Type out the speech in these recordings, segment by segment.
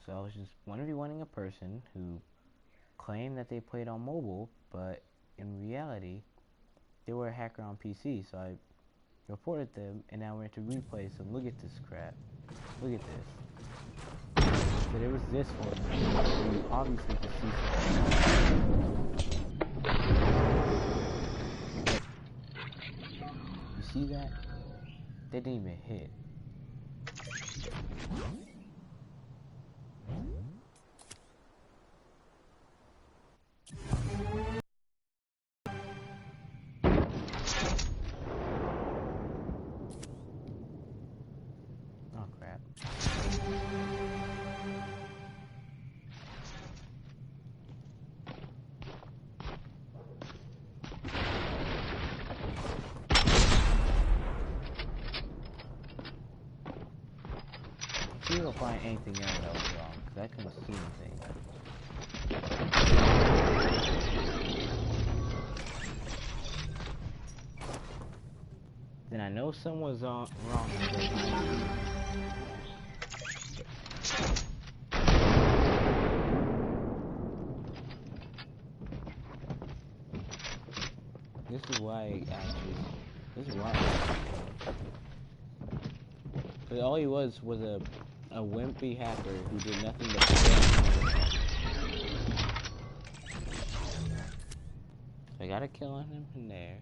So I was just 1v1ing a person who claimed that they played on mobile, but in reality, they were a hacker on PC. So I reported them, and now we're to replay. So look at this crap. Look at this. So there was this one where you obviously could see something. You see that? They didn't even hit. Oh crap. See if I find anything else that was wrong, because I couldn't see anything. Then I know someone's wrong. This is why because all he was a wimpy hacker who did nothing but I got a kill on him from there.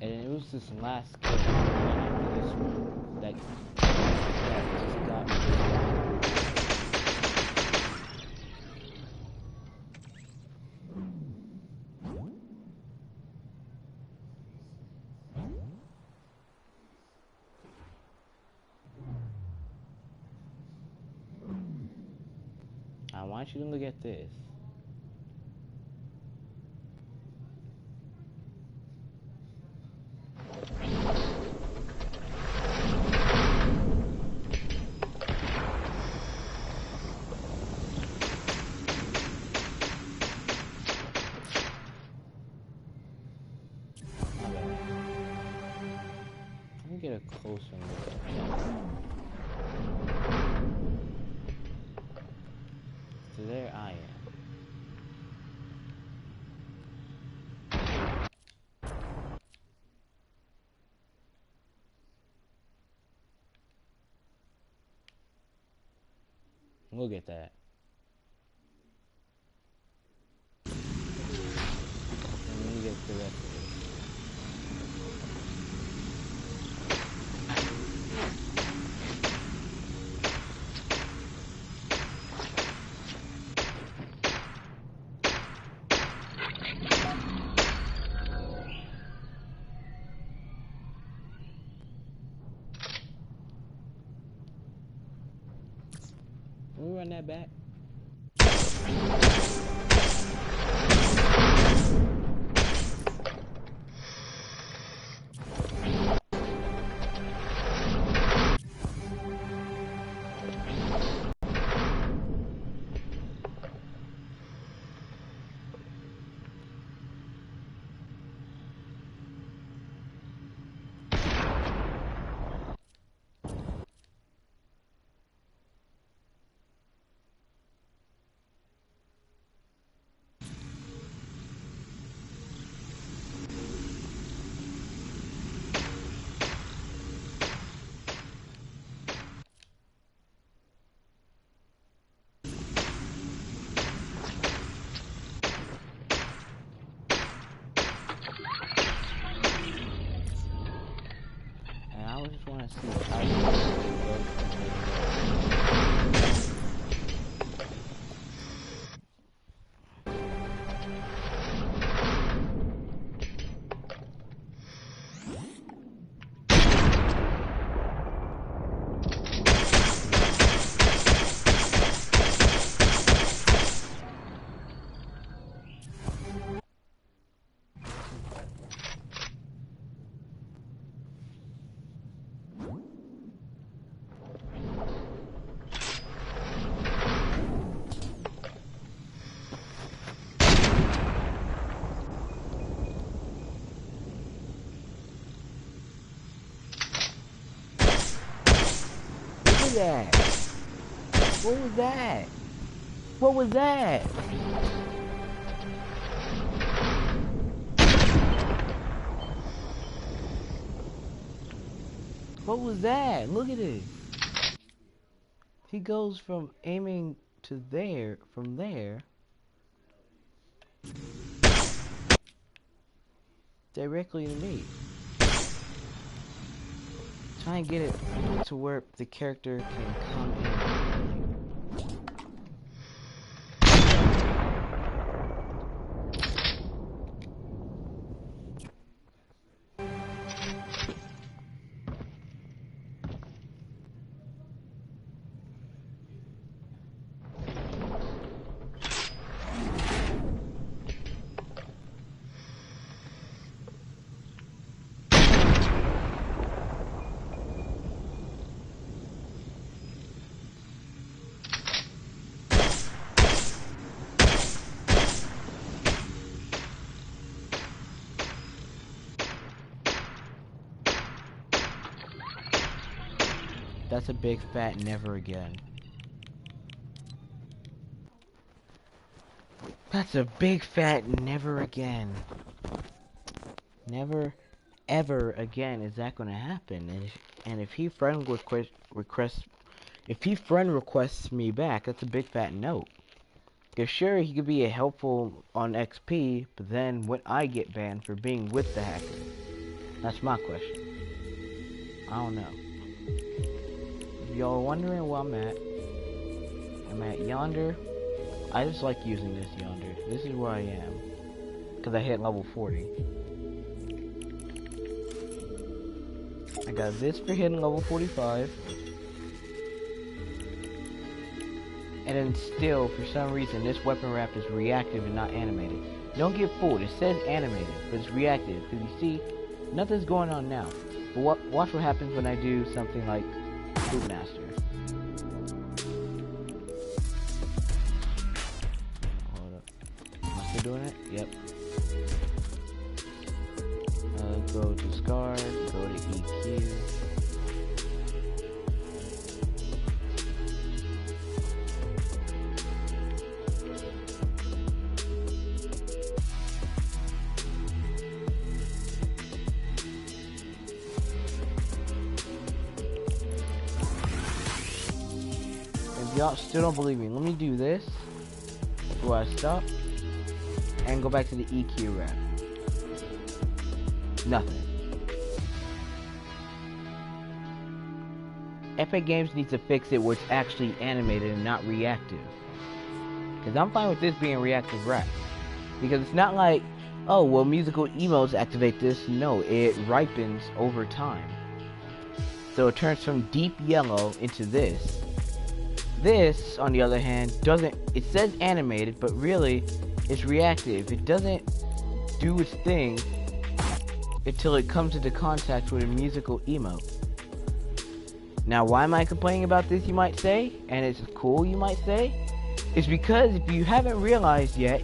And it was this last kill after this one that just got me. I want you to look at this. Get a closer look. So there I am. Look at that. And then you get the rest of it. Can we run that back? I just want to see how that? What was that? What was that? What was that? Look at it. He goes from aiming to there, from there, directly to me. Try and get it to where the character can come in. That's a big fat never again. That's a big fat never again. Never, ever again is that going to happen. And if he friend requests me back, that's a big fat no. Cause sure, he could be a helpful on XP, but then would I get banned for being with the hacker? That's my question. I don't know. If y'all are wondering where I'm at yonder. I just like using this yonder. This is where I am. Because I hit level 40. I got this for hitting level 45. And then still, for some reason, this weapon wrap is reactive and not animated. Don't get fooled. It says animated, but it's reactive. Because you see, nothing's going on now. But watch what happens when I do something like Bootmaster. Doing it? Yep. Go to Scar, go to EQ. If y'all still don't believe me, let me do this before I stop. And go back to the EQ wrap. Nothing. Epic Games needs to fix it where it's actually animated and not reactive. Because I'm fine with this being reactive wrap. Because it's not like, oh, well, musical emotes activate this. No, it ripens over time. So it turns from deep yellow into this. This, on the other hand, doesn't, it says animated, but really, it's reactive. It doesn't do its thing until it comes into contact with a musical emote. Now, why am I complaining about this, you might say? And it's cool, you might say? It's because if you haven't realized yet,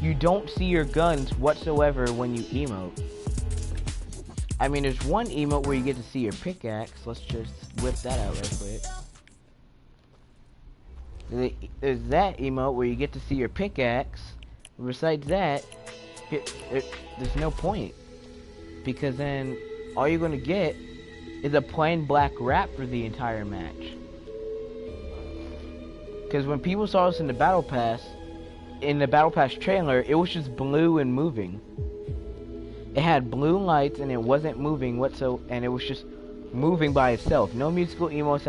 you don't see your guns whatsoever when you emote. I mean, there's one emote where you get to see your pickaxe. Let's just whip that out real quick. There's that emote where you get to see your pickaxe. Besides that, there's no point. Because then, all you're going to get is a plain black wrap for the entire match. Because when people saw us in the Battle Pass trailer, it was just blue and moving. It had blue lights and it wasn't moving and it was just moving by itself. No musical emotes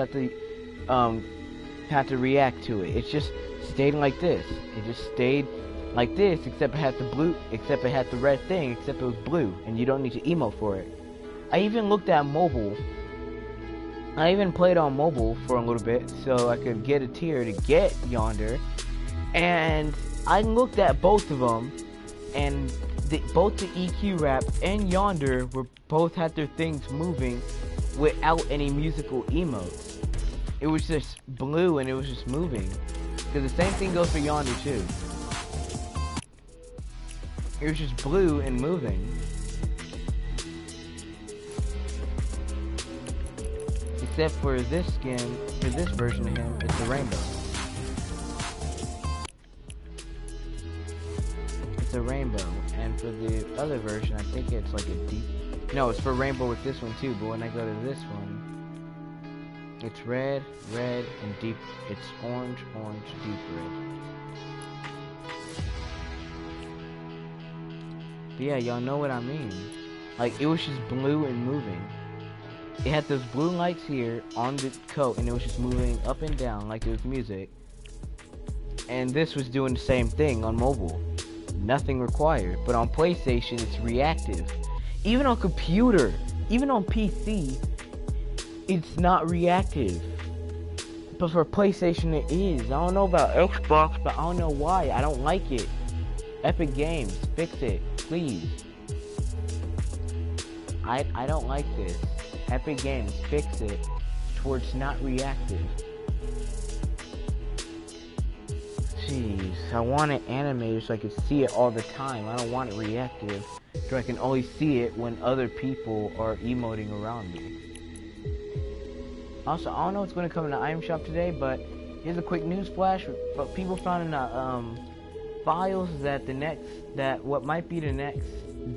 have to react to it. It's just stayed like this. It just stayed like this, except it had the blue, except it had the red thing, except it was blue, and you don't need to emote for it. I even looked at mobile. I even played on mobile for a little bit, so I could get a tier to get Yonder, and I looked at both of them, and both the EQ rap and Yonder were both had their things moving without any musical emotes. It was just blue and it was just moving. Because the same thing goes for Yonder too. It was just blue and moving. Except for this skin, for this version of him, it's a rainbow. It's a rainbow. And for the other version, I think it's like a deep... No, it's for rainbow with this one too, but when I go to this one, it's red, red, and deep. It's orange, orange, deep red. But yeah, y'all know what I mean. Like, it was just blue and moving. It had those blue lights here on the coat, and it was just moving up and down like it was music. And this was doing the same thing on mobile. Nothing required. But on PlayStation, it's reactive. Even on computer, even on PC, it's not reactive. But for PlayStation, it is. I don't know about Xbox, but I don't know why. I don't like it. Epic Games, fix it, please. I don't like this. Epic Games, fix it towards not reactive. Jeez, I want it animated so I can see it all the time. I don't want it reactive so I can only see it when other people are emoting around me. Also, I don't know what's going to come in the item shop today, but here's a quick news flash. But people found in the files that what might be the next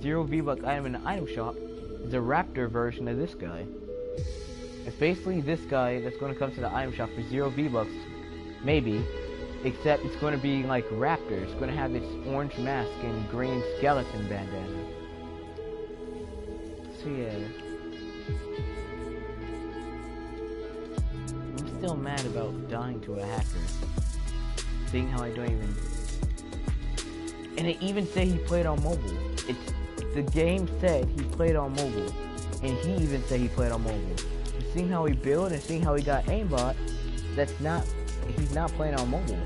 0 V-Buck item in the item shop is a Raptor version of this guy. It's basically this guy that's going to come to the item shop for 0 V-Bucks, maybe, except it's going to be like Raptor. It's going to have this orange mask and green skeleton bandana. So yeah. I'm still mad about dying to a hacker. Seeing how I don't even... And it even said he played on mobile. The game said he played on mobile. And he even said he played on mobile. And seeing how he built and seeing how he got aimbot, he's not playing on mobile.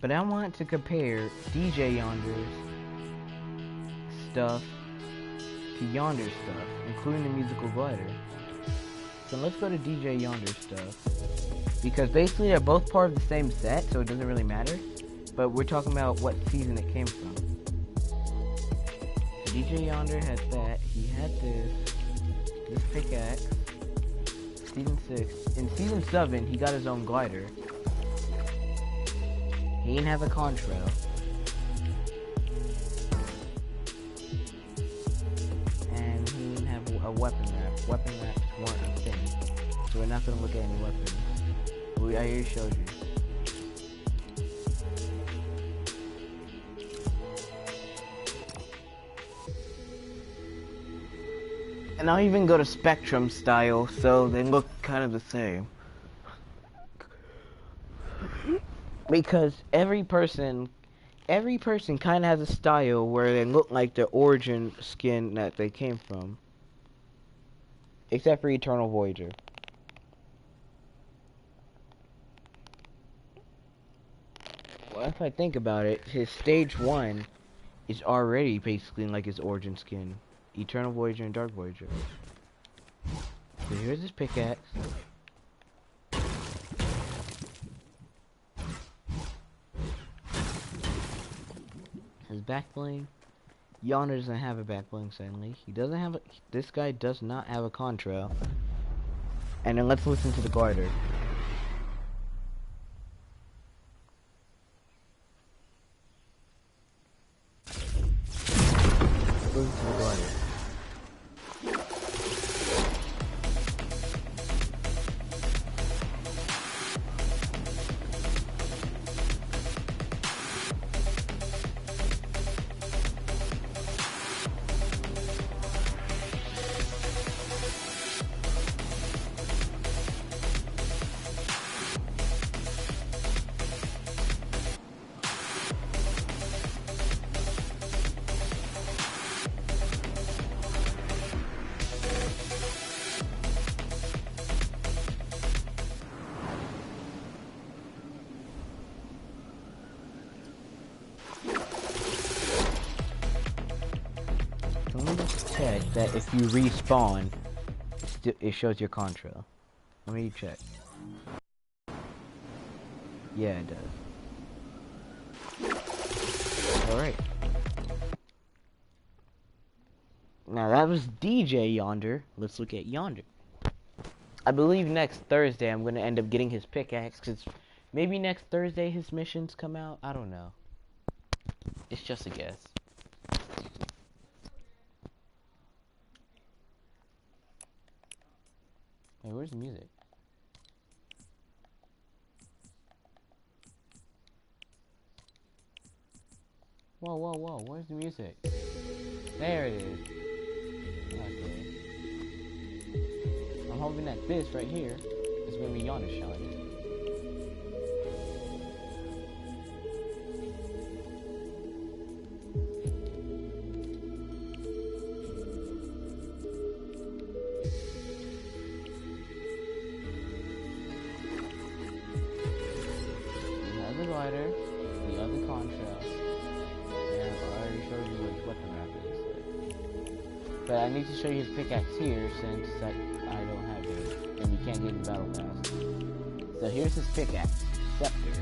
But I want to compare DJ Yonder's stuff to Yonder's stuff, including the musical glider. So let's go to DJ Yonder's stuff. Because basically they're both part of the same set, so it doesn't really matter. But we're talking about what season it came from. So DJ Yonder had that. He had this pickaxe. Season 6. In Season 7, he got his own glider. He didn't have a contrail. And he didn't have a weapon wrap. Weapon wraps weren't a thing. So we're not going to look at any weapons. I already showed you. And I'll even go to Spectrum style, so they look kind of the same. Because every person kind of has a style where they look like the origin skin that they came from. Except for Eternal Voyager. Well, if I think about it, his stage 1 is already basically like his origin skin. Eternal Voyager and Dark Voyager. So here's his pickaxe. His back bling. Yonder doesn't have a back bling, sadly. He doesn't have a... This guy does not have a contrail. And then let's listen to the glider. Listen to the glider. Check that if you respawn, it shows your contrail. Let me check. Yeah, it does. Alright. Now that was DJ Yonder. Let's look at Yonder. I believe next Thursday I'm going to end up getting his pickaxe, because maybe next Thursday his missions come out. I don't know. It's just a guess. Hey, where's the music? Whoa, whoa, whoa, where's the music? There it is. Okay. I'm hoping that this right here is going to be Yonder shot. The glider, the other contrail, and I already showed you what weapon wrap is. But I need to show you his pickaxe here since I don't have it, and you can't get in the battle pass. So here's his pickaxe, Scepter.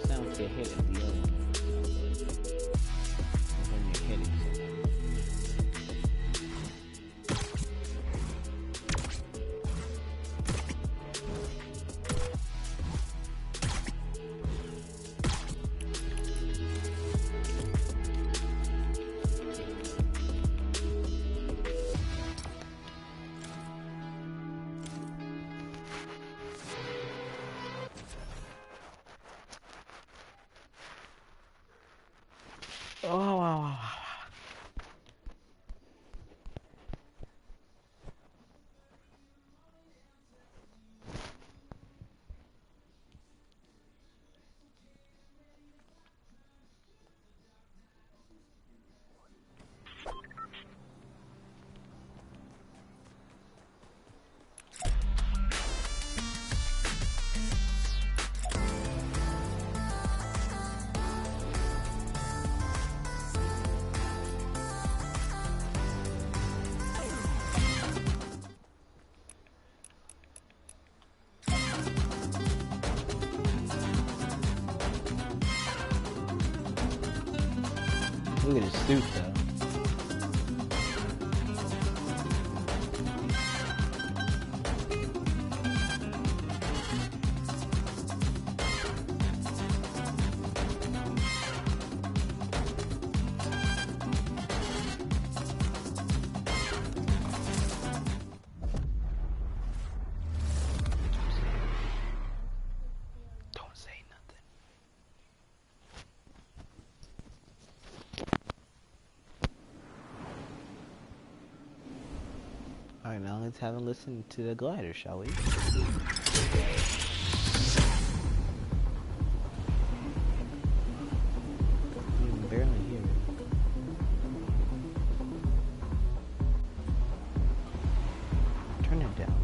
Sounds get hit at the other one. When you're hitting oh, wow, wow, wow. Look at his suit, though. Don't say nothing. Alright, now let's have a listen to the glider, shall we? You can barely hear it. Turn it down.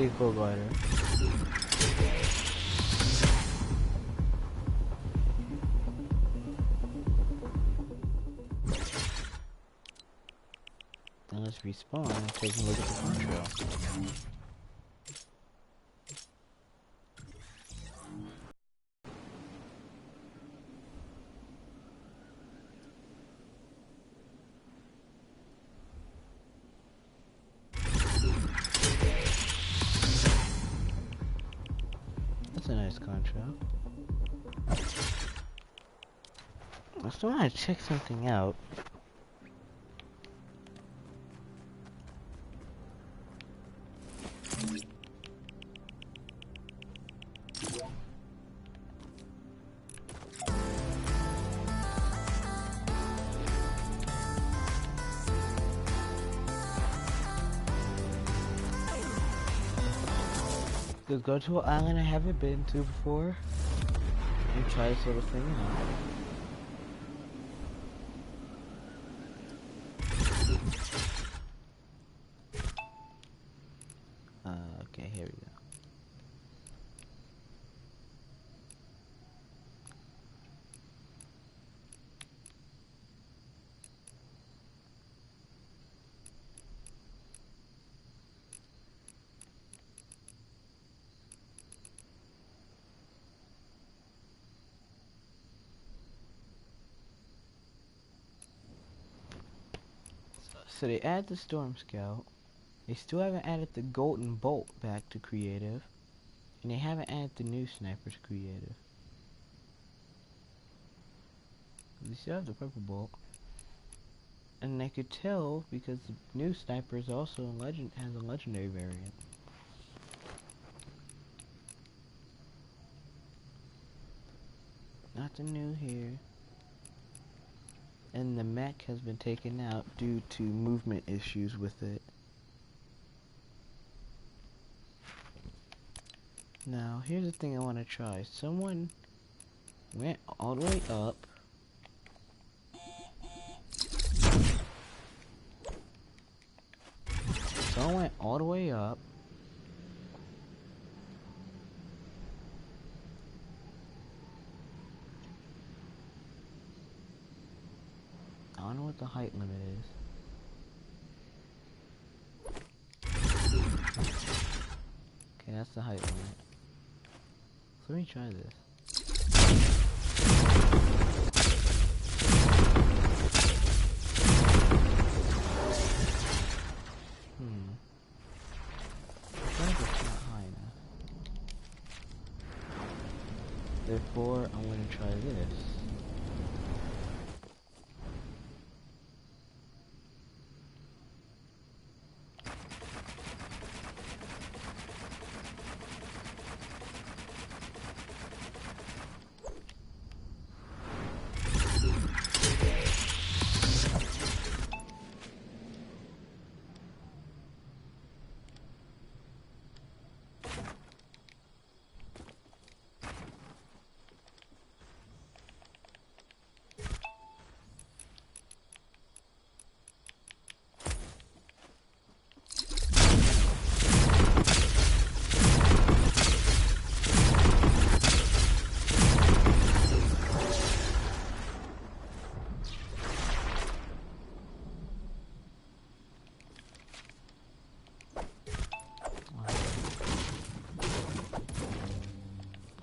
pretty cool glider. Now let's respawn and take a look at the contrail. That's a nice contrail. I still want to check something out. Let's go to an island I haven't been to before and try this little thing out. Okay, here we go. So they add the Storm Scout. They still haven't added the Golden Bolt back to creative. And they haven't added the new sniper to creative. They still have the Purple Bolt. And I could tell because the new sniper is also has a legendary variant. Nothing new here. And the mech has been taken out due to movement issues with it. Now, here's the thing I want to try. Someone went all the way up. Someone went all the way up. I don't know what the height limit is. Okay, that's the height limit. So let me try this. I think it's not high enough. Therefore, I'm going to try this.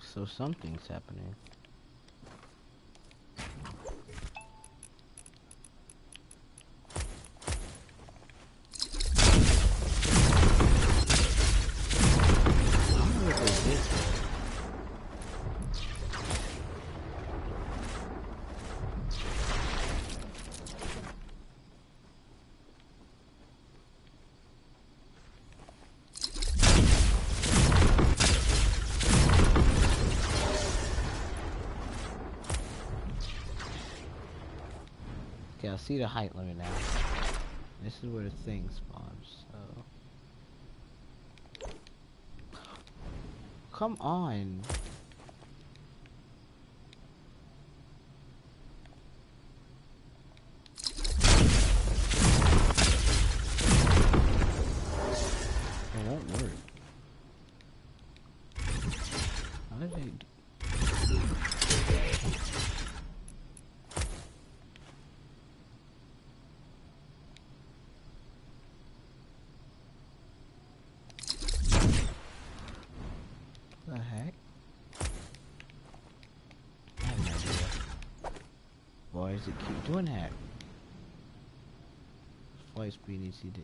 So something's happening. I wonder what they did there. Okay, I see the height limit now. This is where the thing spawns, so... Come on! It won't work. How did they... The heck? I have no idea. Why does it keep doing that? Flight speed needs to do.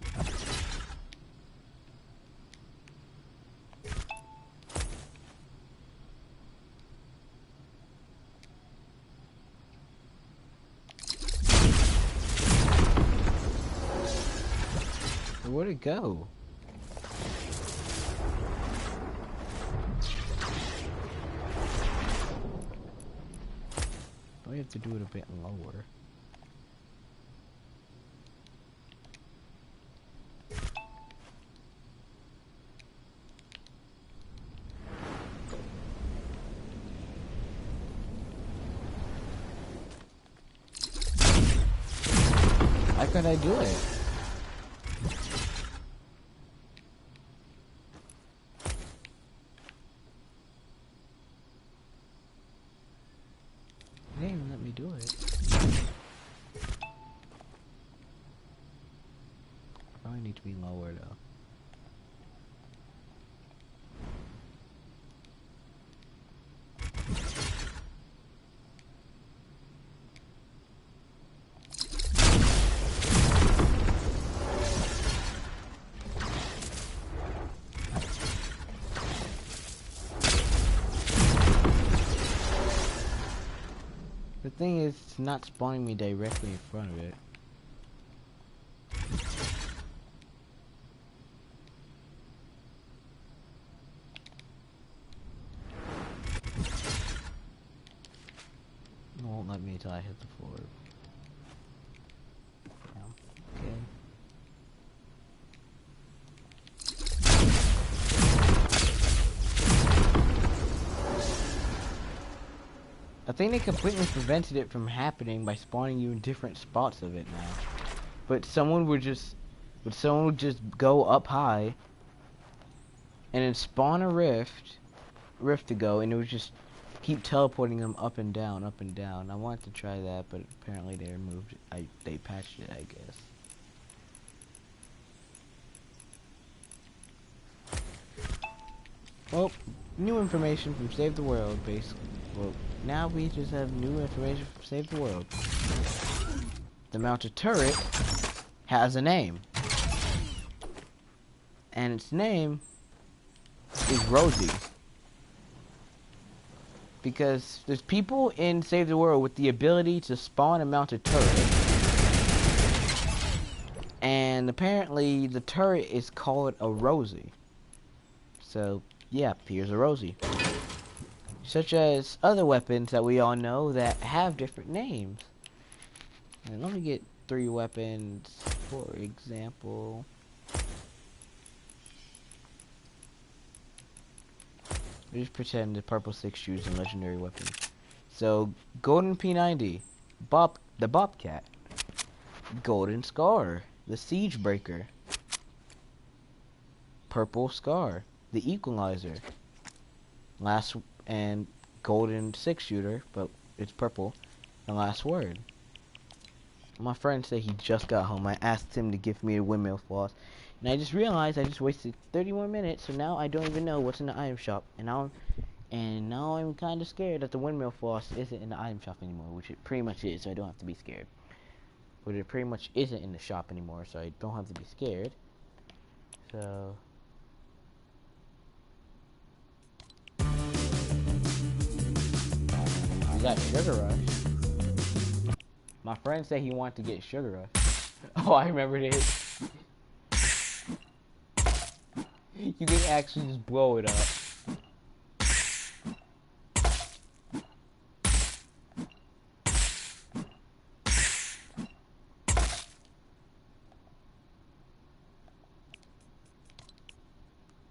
Where'd it go? I have to do it a bit lower. How could I do it? They didn't even let me do it. Probably need to be lower though. The thing is, it's not spawning me directly in front of it. It won't let me until I hit the floor. Yeah. Okay. I think they completely prevented it from happening by spawning you in different spots of it now. But someone would just go up high and then spawn a rift to go, and it would just keep teleporting them up and down, up and down. I wanted to try that, but apparently they removed it. They patched it, I guess. Well, new information from Save the World, basically. Well, now we just have new information from Save the World. The mounted turret has a name. And its name is Rosie. Because there's people in Save the World with the ability to spawn a mounted turret. And apparently the turret is called a Rosie. So, yeah, here's a Rosie. Such as other weapons that we all know that have different names. And let me get 3 weapons, for example. We just pretend the purple 6 shoes and legendary weapons. So, Golden P90, the Bobcat. Golden Scar, the Siege Breaker. Purple Scar, the Equalizer. And golden 6-shooter, but it's purple. And last word. My friend said he just got home. I asked him to give me a windmill floss, and I just realized I just wasted 30 more minutes. So now I don't even know what's in the item shop, and now I'm kind of scared that the windmill floss isn't in the item shop anymore, which it pretty much is. So I don't have to be scared. But it pretty much isn't in the shop anymore, so I don't have to be scared. So. We got Sugar Rush. My friend said he wanted to get Sugar Rush. Oh, I remember this. You can actually just blow it up.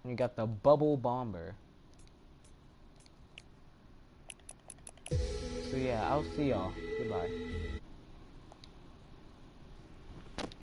And you got the Bubble Bomber. So yeah, I'll see y'all. Goodbye.